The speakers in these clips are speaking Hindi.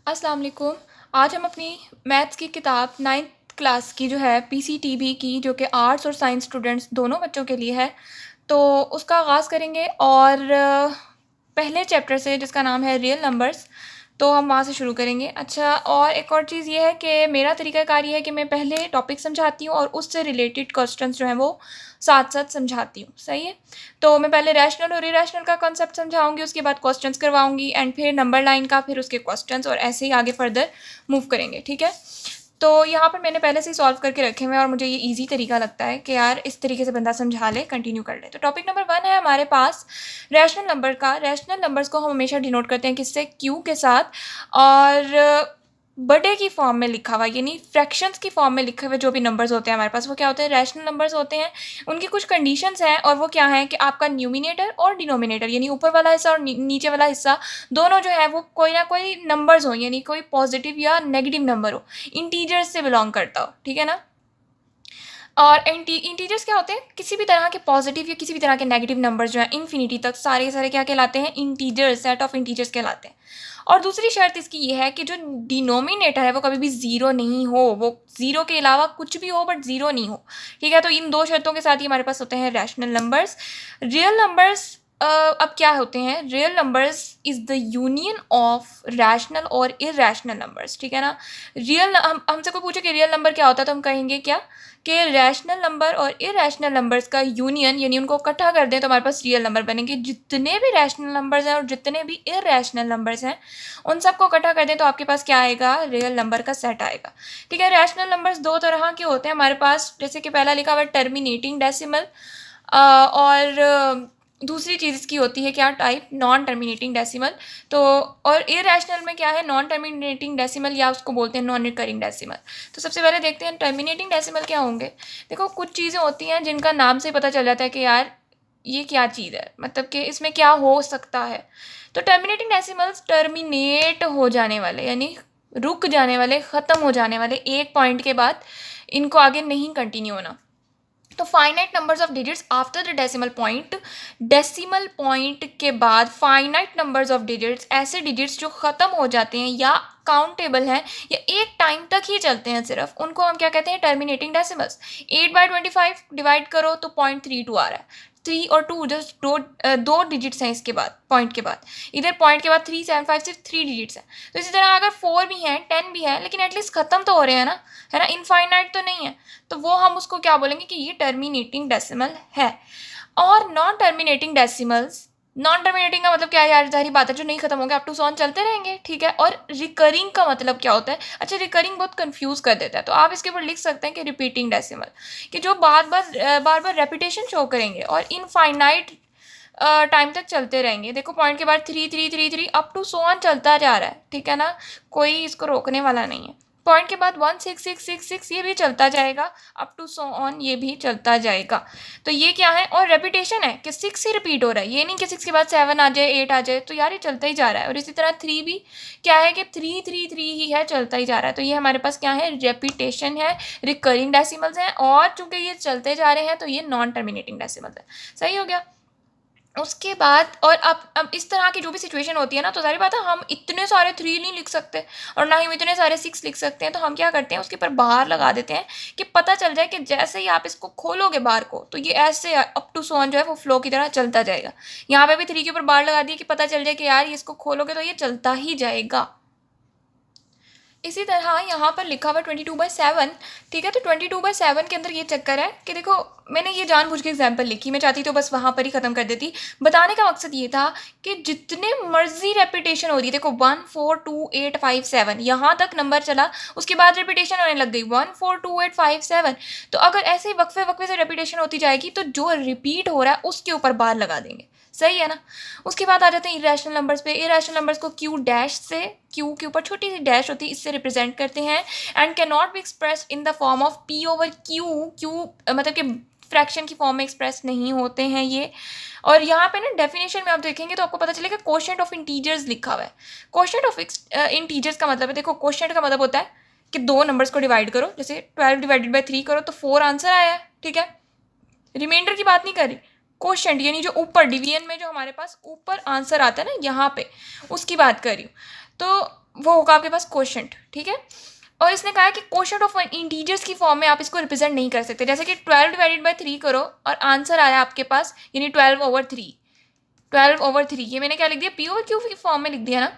अस्सलाम वालेकुम। आज हम अपनी मैथ्स की किताब 9th क्लास की जो है पीसीटीबी की, जो कि आर्ट्स और साइंस स्टूडेंट्स दोनों बच्चों के लिए है, तो उसका आगाज़ करेंगे। और पहले चैप्टर से जिसका नाम है रियल नंबर्स, तो हम वहाँ से शुरू करेंगे। अच्छा, और एक और चीज़ ये है कि मेरा तरीक़ाकार ये है कि मैं पहले टॉपिक समझाती हूँ और उससे रिलेटेड क्वेश्चंस जो हैं वो साथ साथ समझाती हूँ। सही है? तो मैं पहले रैशनल और इरैशनल का कॉन्सेप्ट समझाऊंगी, उसके बाद क्वेश्चंस करवाऊंगी, एंड फिर नंबर लाइन का, फिर उसके क्वेश्चंस, और ऐसे ही आगे फर्दर मूव करेंगे। ठीक है? तो यहाँ पर मैंने पहले से ही सॉल्व करके रखे हुए हैं और मुझे ये इजी तरीका लगता है कि यार इस तरीके से बंदा समझा ले, कंटिन्यू कर ले। तो टॉपिक नंबर 1 है हमारे पास रैशनल नंबर का। रैशनल नंबर्स को हम हमेशा डिनोट करते हैं किससे? क्यू के साथ। और बड़े की फॉर्म में लिखा हुआ, यानी फ्रैक्शंस की फॉर्म में लिखे हुए जो भी नंबर्स होते हैं हमारे पास, वो क्या होते हैं? रैशनल नंबर्स होते हैं। उनकी कुछ कंडीशंस हैं, और वो क्या है कि आपका न्यूमिनेटर और डिनोमिनेटर, यानी ऊपर वाला हिस्सा और नीचे वाला हिस्सा, दोनों जो है वो कोई ना कोई नंबर्स हो, यानी कोई पॉजिटिव या नेगेटिव नंबर हो, इंटीजर्स से बिलोंग करता हो। ठीक है ना? और इंटीजर्स क्या होते हैं? किसी भी तरह के पॉजिटिव या किसी भी तरह के नेगेटिव नंबर्स जो है इन्फिनिटी तक, सारे के सारे क्या कहलाते हैं? इंटीजर्स, सेट ऑफ इंटीजर्स कहलाते हैं। और दूसरी शर्त इसकी ये है कि जो डिनोमिनेटर है वो कभी भी ज़ीरो नहीं हो, वो ज़ीरो के अलावा कुछ भी हो बट ज़ीरो नहीं हो। ठीक है? तो इन दो शर्तों के साथ ही हमारे पास होते हैं रैशनल नंबर्स। रियल नंबर्स अब क्या होते हैं? Real numbers is the union of rational और इरैशनल नंबर्स। ठीक है ना? हमसे कोई पूछे कि रियल नंबर क्या होता है, तो हम कहेंगे क्या? कि रैशनल नंबर और इरैशनल नंबर्स का यूनियन, यानी उनको इकट्ठा कर दें तो हमारे पास रियल नंबर बनेंगे। जितने भी रैशनल नंबर्स हैं और जितने भी इरैशनल नंबर्स हैं, उन सबको इकट्ठा कर दें तो आपके पास क्या आएगा? रियल नंबर का सेट आएगा। ठीक है? रैशनल नंबर्स दो तरह के होते हैं हमारे पास, जैसे कि पहला लिखा हुआ है टर्मिनेटिंग डेसिमल, और दूसरी चीज़ इसकी होती है क्या टाइप? Non terminating decimal. तो और इरैशनल में क्या है? नॉन टर्मिनेटिंग डेसिमल, या उसको बोलते हैं नॉन रिकरिंग डेसिमल। तो सबसे पहले देखते हैं टर्मिनेटिंग डेसिमल क्या होंगे। देखो, कुछ चीज़ें होती हैं जिनका नाम से पता चल जाता है कि यार ये क्या चीज़ है, मतलब कि इसमें क्या हो सकता है। तो टर्मिनेटिंग डेसिमल्स टर्मिनेट हो जाने वाले, यानी रुक जाने वाले, ख़त्म हो जाने वाले एक पॉइंट के बाद, इनको आगे नहीं कंटिन्यू होना। तो finite numbers of digits after the decimal point, decimal point के बाद फाइनाइट नंबर्स ऑफ डिजिट्स, ऐसे डिजिट्स जो ख़त्म हो जाते हैं या काउंटेबल हैं या एक टाइम तक ही चलते हैं सिर्फ, उनको हम क्या कहते हैं? Terminating decimals. 8/25 डिवाइड करो तो 0.32 आ रहा है। 3 और 2 जस्ट दो डिजिट्स हैं इसके बाद, पॉइंट के बाद। इधर पॉइंट के बाद 3, 7, 5 सिर्फ 3 डिजिट्स हैं। तो इसी तरह अगर 4 भी हैं, 10 भी है, लेकिन एटलीस्ट ख़त्म तो हो रहे हैं ना, है ना? इनफाइनाइट तो नहीं है। तो वो हम उसको क्या बोलेंगे कि ये टर्मिनेटिंग डेसिमल है। और non terminating decimals, non terminating का मतलब क्या है यार? जाहिर बात है, जो नहीं खत्म होंगे, अप टू सॉन चलते रहेंगे। ठीक है? और रिकरिंग का मतलब क्या होता है? अच्छा, रिकरिंग बहुत कंफ्यूज कर देता है, तो आप इसके ऊपर लिख सकते हैं कि रिपीटिंग डेसिमल, कि जो बार बार रेपिटेशन शो करेंगे और इनफाइनाइट टाइम तक चलते रहेंगे। देखो, पॉइंट के बाद 3 3 3 3 अप टू सो ऑन चलता जा रहा है। ठीक है ना? कोई इसको रोकने वाला नहीं है। पॉइंट के बाद 1 6 6 6 6, ये भी चलता जाएगा, अप टू सो ऑन ये भी चलता जाएगा। तो ये क्या है? और रेपिटेशन है कि 6 ही रिपीट हो रहा है, ये नहीं कि 6 के बाद 7 आ जाए, 8 आ जाए, तो यार ये चलता ही जा रहा है। और इसी तरह 3 भी क्या है कि 3 3 3 ही है, चलता ही जा रहा है। तो ये हमारे पास क्या है? रेपिटेशन है, रिकरिंग डेसिमल्स हैं, और चूंकि ये चलते जा रहे हैं तो ये नॉन टर्मिनेटिंग डेसिमल्स है। सही हो गया? उसके बाद, और अब इस तरह की जो भी सिचुएशन होती है ना, तो सारी बात है, हम इतने सारे 3 नहीं लिख सकते और ना ही हम इतने सारे 6 लिख सकते हैं। तो हम क्या करते हैं? उसके ऊपर बाहर लगा देते हैं कि पता चल जाए कि जैसे ही आप इसको खोलोगे बार को, तो ये ऐसे अप टू सोन जो है वो फ्लो की तरह चलता जाएगा। यहाँ पे भी 3 के ऊपर बार लगा दी कि पता चल जाए कि यार ये इसको खोलोगे तो ये चलता ही जाएगा। इसी तरह यहाँ पर लिखा हुआ 22/7। ठीक है? तो 22/7 के अंदर ये चक्कर है कि देखो, मैंने ये जानबूझ के एग्जाम्पल लिखी, मैं चाहती तो बस वहाँ पर ही ख़त्म कर देती। बताने का मकसद ये था कि जितने मर्जी रेपिटेशन हो रही है, देखो 1 4 2 8 5 7 यहाँ तक नंबर चला, उसके बाद रेपिटेशन होने लग गई 1 4 2 8 5 7। तो अगर ऐसे ही वक्फे वक्फे से रेपिटेशन होती जाएगी, तो जो रिपीट हो रहा है उसके ऊपर बार लगा देंगे। सही है ना? उसके बाद आ जाते हैं इरेशनल नंबर्स पे। इरेशनल नंबर्स को क्यू डैश से, क्यू के ऊपर छोटी सी डैश होती है, इससे रिप्रेजेंट करते हैं। And can not be expressed in the form of P over Q. Q मतलब कि फ्रैक्शन की फॉर्म में एक्सप्रेस नहीं होते हैं ये। और यहाँ पे ना डेफिनेशन में आप देखेंगे तो आपको पता चलेगा कोशेंट ऑफ इंटीजर्स लिखा हुआ है। कोशेंट ऑफ इंटीजर्स का मतलब है, देखो कोशेंट का मतलब होता है कि दो नंबर्स को डिवाइड करो, जैसे 12/3 करो तो 4 आंसर आया है। ठीक है? रिमाइंडर की बात नहीं कर रही, कोशेंट यानी जो ऊपर डिवीजन में जो हमारे पास ऊपर आंसर आता है ना यहाँ पे, उसकी बात कर रही हूँ। तो वो होगा आपके पास क्वोशंट, ठीक है। और इसने कहा है कि क्वोशंट ऑफ इंटीजर्स की फॉर्म में आप इसको रिप्रेजेंट नहीं कर सकते। जैसे कि 12 डिवाइडेड बाई 3 करो और आंसर आया आपके पास, यानी 12/3। 12/3 ये मैंने क्या लिख दिया, पी ओवर क्यू की फॉर्म में लिख दिया ना।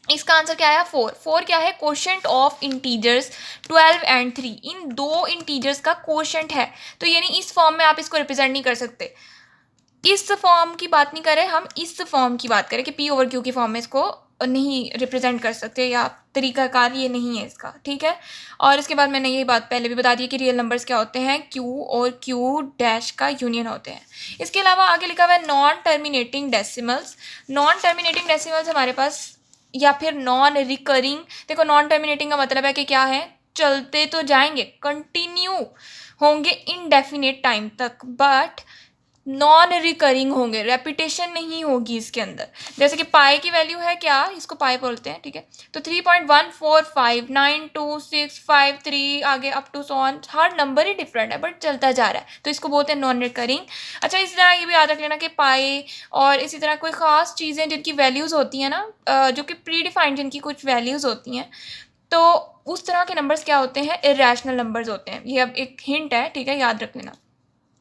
इसका आंसर क्या आया, 4। 4 क्या है, क्वोशंट ऑफ इंटीजर्स 12 एंड 3, इन दो इंटीजर्स का क्वोशंट है। तो यानी इस फॉर्म में आप इसको रिप्रेजेंट नहीं कर सकते। इस फॉर्म की बात नहीं कर रहे हम, इस फॉर्म की बात करें कि पी ओवर क्यू की फॉर्म में इसको नहीं रिप्रेजेंट कर सकते, या तरीकाकार ये नहीं है इसका, ठीक है। और इसके बाद मैंने ये बात पहले भी बता दी कि रियल नंबर्स क्या होते हैं, क्यू और क्यू डैश का यूनियन होते हैं। इसके अलावा आगे लिखा हुआ है non terminating decimals. Non terminating decimals हमारे पास, या फिर नॉन रिकरिंग। देखो नॉन टर्मिनेटिंग का मतलब है कि क्या है, चलते तो जाएंगे, कंटिन्यू होंगे इनडेफिनेट टाइम तक, बट नॉन रिकरिंग होंगे, रेपिटेशन नहीं होगी इसके अंदर। जैसे कि पाई की वैल्यू है क्या, इसको पाई बोलते हैं, ठीक है। तो 3.1459265 आगे अप टू सो ऑन, हर नंबर ही डिफरेंट है बट चलता जा रहा है, तो इसको बोलते हैं नॉन रिकरिंग। अच्छा, इसी तरह ये भी याद रख लेना कि पाई और इसी तरह कोई ख़ास चीज़ें जिनकी वैल्यूज़ होती हैं ना, जो कि प्री डिफाइंड जिनकी कुछ वैल्यूज़ होती हैं, तो उस तरह के नंबर्स क्या होते हैं, इरेशनल नंबर्स होते हैं। ये अब एक हिंट है, ठीक है, याद रख लेना।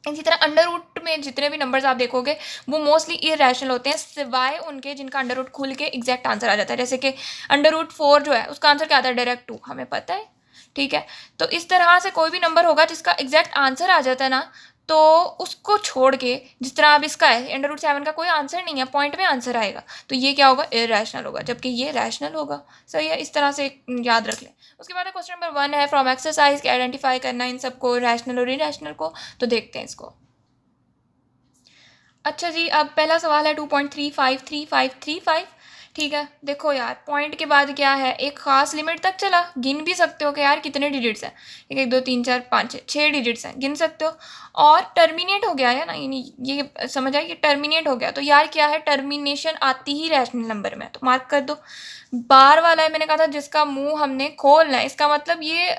इसी तरह अंडर रूट में जितने भी नंबर्स आप देखोगे वो मोस्टली इरेशनल होते हैं, सिवाय उनके जिनका अंडर रूट खुल के एग्जैक्ट आंसर आ जाता है। जैसे कि अंडर रूट 4 जो है उसका आंसर क्या आता है, डायरेक्ट 2, हमें पता है, ठीक है। तो इस तरह से कोई भी नंबर होगा जिसका एग्जैक्ट आंसर आ जाता है ना, तो उसको छोड़ के, जिस तरह अब इसका है अंडर रूट 7 का कोई आंसर नहीं है, पॉइंट में आंसर आएगा, तो ये क्या होगा, इरेशनल होगा, जबकि ये रैशनल होगा। सही है, इस तरह से याद रख लें। उसके बाद क्वेश्चन नंबर 1 है, फ्रॉम एक्सरसाइज के आइडेंटिफाई करना इन सबको, रैशनल और इरेशनल को। तो देखते हैं इसको। अच्छा जी, अब पहला सवाल है 2.353535, ठीक है। देखो यार, पॉइंट के बाद क्या है, एक ख़ास लिमिट तक चला, गिन भी सकते हो कि यार कितने डिजिट्स हैं, ठीक है, 1 2 3 4 5 6 डिजिट्स हैं, गिन सकते हो। और टर्मिनेट हो गया है ना, यानी ये समझ आए कि टर्मिनेट हो गया, तो यार क्या है, टर्मिनेशन आती ही रैशनल नंबर में, तो मार्क कर दो। बार वाला है, मैंने कहा था जिसका मुंह हमने खोलना है, इसका मतलब ये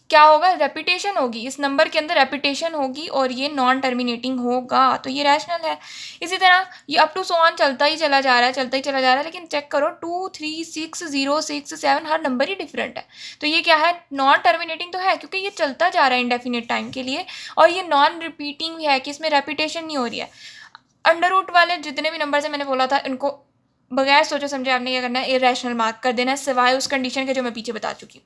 क्या होगा, रेपिटेशन होगी, इस नंबर के अंदर रेपिटेशन होगी और ये नॉन टर्मिनेटिंग होगा, तो ये रैशनल है। इसी तरह ये अप टू सो ऑन चलता ही चला जा रहा है, चलता ही चला जा रहा है, लेकिन चेक करो 2 3 6 0 6 7 हर नंबर ही डिफरेंट है, तो ये क्या है, नॉन टर्मिनेटिंग तो है क्योंकि ये चलता जा रहा है इंडेफिनिट टाइम के लिए, और ये नॉन रिपीटिंग भी है कि इसमें रेपिटेशन नहीं हो रही है। अंडर रूट वाले जितने भी नंबर से मैंने बोला था, इनको बगैर सोचे समझे आपने क्या करना है, इरेशनल मार्क कर देना है, सिवाय उस कंडीशन के जो मैं पीछे बता चुकी हूँ।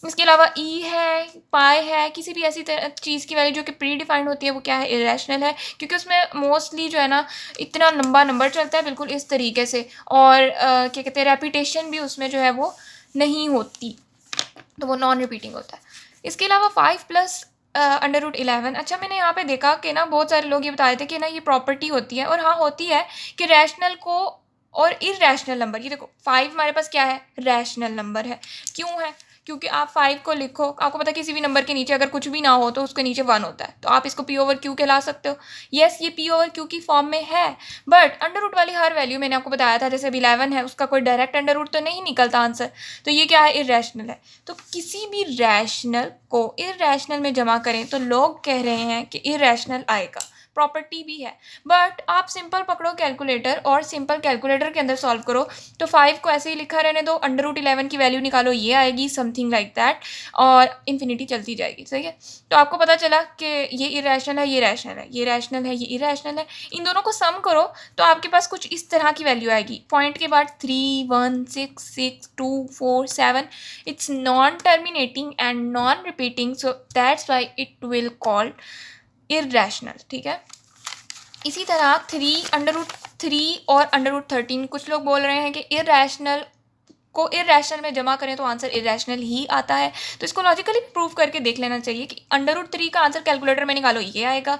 इसके अलावा ई है, पाई है, किसी भी ऐसी चीज़ की वैल्यू जो कि प्री डिफाइंड होती है, वो क्या है, इरेशनल है, क्योंकि उसमें मोस्टली जो है ना इतना लंबा नंबर चलता है बिल्कुल इस तरीके से, और क्या कहते हैं, रेपिटेशन भी उसमें जो है वो नहीं होती, तो वो नॉन रिपीटिंग होता है। इसके अलावा 5+√11। अच्छा, मैंने यहाँ पे देखा कि ना बहुत सारे लोग ये बता रहे थे कि ना ये प्रॉपर्टी होती है, और हाँ होती है, कि रैशनल को और इरेशनल नंबर, ये देखो 5 हमारे पास क्या है, रैशनल नंबर है। क्यों है, क्योंकि आप 5 को लिखो, आपको पता है किसी भी नंबर के नीचे अगर कुछ भी ना हो तो उसके नीचे 1 होता है, तो आप इसको पी ओवर क्यू कहला सकते हो। येस, ये पी ओवर क्यू की फॉर्म में है, बट अंडर रूट वाली हर वैल्यू मैंने आपको बताया था, जैसे 11 है, उसका कोई डायरेक्ट अंडर रूट तो नहीं निकलता आंसर, तो ये क्या है, इरेशनल है। तो किसी भी रैशनल को इरेशनल में जमा करें तो लोग कह रहे हैं कि इरेशनल आएगा, प्रॉपर्टी भी है। बट आप सिंपल पकड़ो कैलकुलेटर और सिंपल कैलकुलेटर के अंदर सॉल्व करो, तो 5 को ऐसे ही लिखा रहने दो, अंडर रूट 11 की वैल्यू निकालो, ये आएगी समथिंग लाइक दैट, और इन्फिनिटी चलती जाएगी। सही है, तो आपको पता चला कि ये इरेशनल है, ये रैशनल है, ये रैशनल है, ये इरेशनल है। इन दोनों को सम करो तो आपके पास कुछ इस तरह की वैल्यू आएगी, पॉइंट के बाद 3 1 6 6 2 4 7, it's non terminating and non repeating, so that's why it will called irrational, ठीक है। इसी तरह 3 और अंडर रूट 13, कुछ लोग बोल रहे हैं कि इरेशनल को इरेशनल में जमा करें तो आंसर इरेशनल ही आता है, तो इसको लॉजिकली प्रूव करके देख लेना चाहिए कि अंडर रूट 3 का आंसर कैलकुलेटर में निकालो, ये आएगा,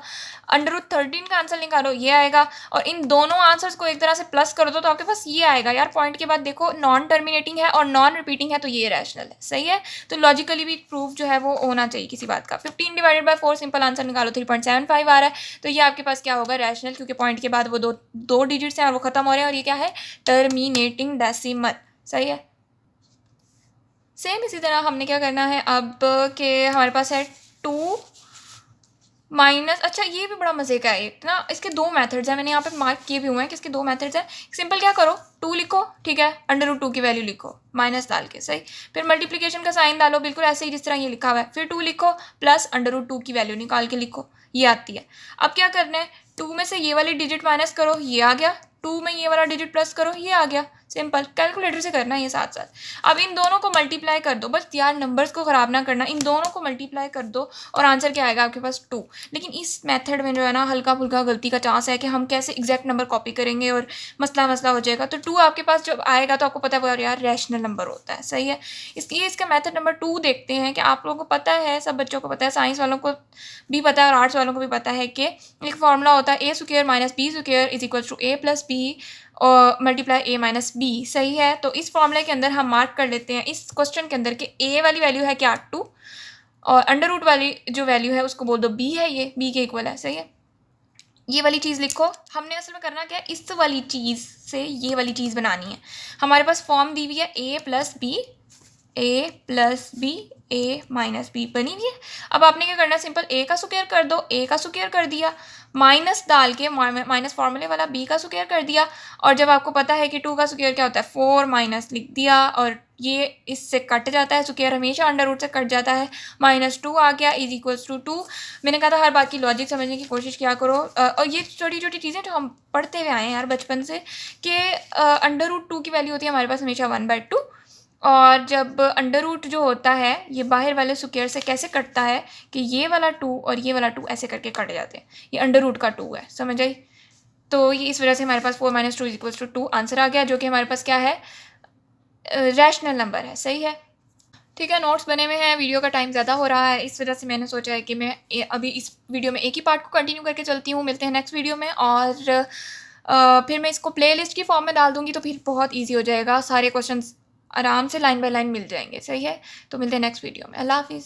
अंडर रूट 13 का आंसर निकालो, ये आएगा, और इन दोनों आंसर्स को एक तरह से प्लस कर दो तो आपके पास ये आएगा। यार पॉइंट के बाद देखो, नॉन टर्मिनेटिंग है और नॉन रिपीटिंग है, तो ये रैशनल है। सही है, तो लॉजिकली भी प्रूफ जो है वो होना चाहिए किसी बात का। 15/4 सिंपल आंसर निकालो, 3.75 आ रहा है, तो ये आपके पास क्या होगा, रैशनल, क्योंकि पॉइंट के बाद वो दो डिजिट्स हैं और वो खत्म हो रहे हैं, और ये क्या है, टर्मिनेटिंग डेसिमल। सही है, सेम इसी तरह हमने क्या करना है अब, कि हमारे पास है 2 माइनस, अच्छा ये भी बड़ा मज़े का है एक ना, इसके दो मेथड्स हैं, मैंने यहाँ पे मार्क किए भी हुए हैं कि इसके दो मेथड्स हैं। सिंपल क्या करो, 2 लिखो, ठीक है, अंडर रूट 2 की वैल्यू लिखो माइनस डाल के, सही। फिर मल्टीप्लिकेशन का साइन डालो बिल्कुल ऐसे ही जिस तरह ये लिखा हुआ है, फिर 2 लिखो प्लस अंडर रूट 2 की वैल्यू निकाल के लिखो, ये आती है। अब क्या करना है, 2 में से ये वाली डिजिट माइनस करो, ये आ गया, 2 में ये वाला डिजिट प्लस करो, ये आ गया। सिंपल, कैलकुलेटर से करना है ये साथ साथ। अब इन दोनों को मल्टीप्लाई कर दो, बस यार नंबर्स को ख़राब ना करना, इन दोनों को मल्टीप्लाई कर दो और आंसर क्या आएगा आपके पास 2। लेकिन इस मेथड में जो है ना हल्का फुल्का गलती का चांस है कि हम कैसे एग्जैक्ट नंबर कॉपी करेंगे और मसला मसला हो जाएगा। तो 2 आपके पास जब आएगा तो आपको पता है वो यार रैशनल नंबर होता है, सही है। इसलिए इसका मेथड नंबर 2 देखते हैं कि आप लोगों को पता है, सब बच्चों को पता है, साइंस वालों को भी पता है और आर्ट्स वालों को भी पता है कि एक फॉर्मूला होता है A square minus B square is equal to A plus B और मल्टीप्लाई ए माइनस बी, सही है। तो इस फॉर्मूले के अंदर हम मार्क कर लेते हैं इस क्वेश्चन के अंदर कि ए वाली वैल्यू है क्या 2 और अंडर रूट वाली जो वैल्यू है उसको बोल दो बी है, ये बी के इक्वल है, सही है। ये वाली चीज़ लिखो, हमने असल में करना क्या है, इस वाली चीज़ से ये वाली चीज़ बनानी है। हमारे पास फॉर्म दी हुई है ए प्लस बी ए माइनस बी बनी हुई है। अब आपने क्या करना है, सिंपल ए का स्क्वायर कर दो, ए का स्क्वायर कर दिया, माइनस डाल के माइनस फार्मूले वाला बी का स्क्वायर कर दिया, और जब आपको पता है कि 2 का स्क्वायर क्या होता है 4 माइनस लिख दिया, और ये इससे कट जाता है, स्क्वायर हमेशा अंडर रूट से कट जाता है, -2 आ गया इज इक्वल्स टू 2। मैंने कहा था हर बात की लॉजिक समझने की कोशिश किया करो, और ये छोटी छोटी चीज़ें जो हम पढ़ते हुए आए हैं यार बचपन से कि अंडर रूट 2 की वैल्यू होती है हमारे पास हमेशा 1/2, और जब अंडर रूट जो होता है ये बाहर वाले स्क्वायर से कैसे कटता है कि ये वाला 2 और ये वाला 2 ऐसे करके कट जाते हैं, ये अंडर रूट का 2 है, समझ आई। तो ये इस वजह से हमारे पास 4 - 2 = 2 आंसर आ गया, जो कि हमारे पास क्या है, रैशनल नंबर है, सही है। ठीक है, नोट्स बने हुए हैं, वीडियो का टाइम ज़्यादा हो रहा है, इस वजह से मैंने सोचा है कि मैं अभी इस वीडियो में एक ही पार्ट को कंटिन्यू करके चलती हूँ। मिलते हैं नेक्स्ट वीडियो में, और फिर मैं इसको प्लेलिस्ट की फॉर्म में डाल दूँगी तो फिर बहुत ईजी हो जाएगा, सारे क्वेश्चंस आराम से लाइन बाय लाइन मिल जाएंगे, सही है। तो मिलते हैं नेक्स्ट वीडियो में, अल्लाह हाफिज़।